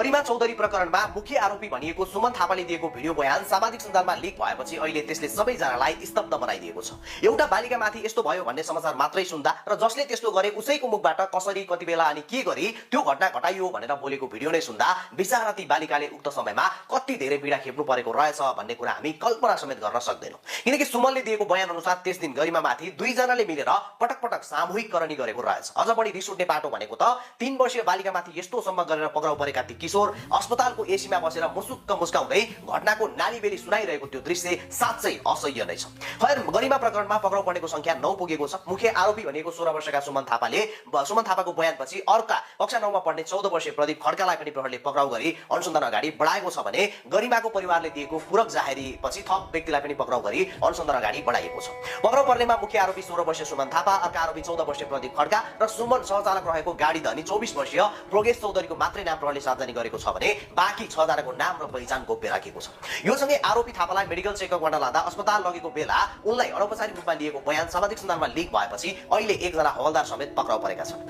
गरिमा चौधरी प्रकरणमा मुख्य आरोपी भनिएको सुमन थापाले दिएको भिडियो बयान सामाजिक सञ्जालमा लिक भएपछि अहिले त्यसले सबैजनालाई स्तब्ध बनाइदिएको छ। एउटा बालिकामाथि यस्तो भयो भन्ने समाचार मात्रै सुन्दा र जसले त्यस्तो गरे उसैको मुखबाट कसरी कति बेला अनि के गरी त्यो घटना घटाइयो भनेर बोलेको भिडियो नै सुन्दा बिचारा ती बालिकाले उक्त समयमा कति धेरै पीडा खेप्नु परेको रहेछ भन्ने कुरा हामी कल्पना समेत गर्न सक्दैनौं। किनकि सुमनले दिएको बयान अनुसार त्यस दिन गरिमामाथि दुईजनाले मिलेर पटक पटक सामूहिक करनी गरेको रहेछ। अझ बढी रिस उठ्ने पाटो भनेको त 3 वर्षीय बालिकामाथि यस्तो सम्म गरेर पक्राउ परेका ती किशोर अस्पतालको एसीमा बसेर मुसुक्क मुस्काउँदै घटनाको नालीबेली सुनाइरहेको त्यो दृश्य साँच्चै असह्य नै छ। खैर गरिमा प्रकरणमा पक्राउ पर्नेको संख्या 9 पुगेको छ। मुख्य आरोपी भनेको 16 वर्षका सुमन थापाको बयानपछि अर्का कक्षा 9 मा पढ्ने 14 वर्षीय प्रदीप खड्कालाई पनि प्रहरीले पक्राउ गरी अनुसन्धान अगाडि बढाएको छ भने गरिमाको परिवारले दिएको पूरक जाहेरी पछि थप व्यक्तिलाई पनि पक्राउ गरी अनुसन्धान अगाडि बढाइएको छ। पक्राउ पर्नेमा मुख्य आरोपी 16 वर्षीय सुमन थापा, अर्का आरोपी 14 वर्षीय प्रदीप खड्का र सुमन सहचालक रहेको गाडी धनी 24 वर्षीय प्रोगेश चौधरीको मात्रै नाम प्रहरीले सार्वजनिक गरेको छ भने बाँकी 6 जनाको नाम र पहिचान गोप्य राखिएको छ। यो सँगै आरोपी थापालाई मेडिकल चेकअप गर्न लाँदा अस्पताल लगेको बेला उनलाई अनौपचारिक रूपमा लिएको बयान सामाजिक सञ्जालमा लिक भएपछि अहिले 1 जना हवलदार समेत पक्राउ परेका छन्।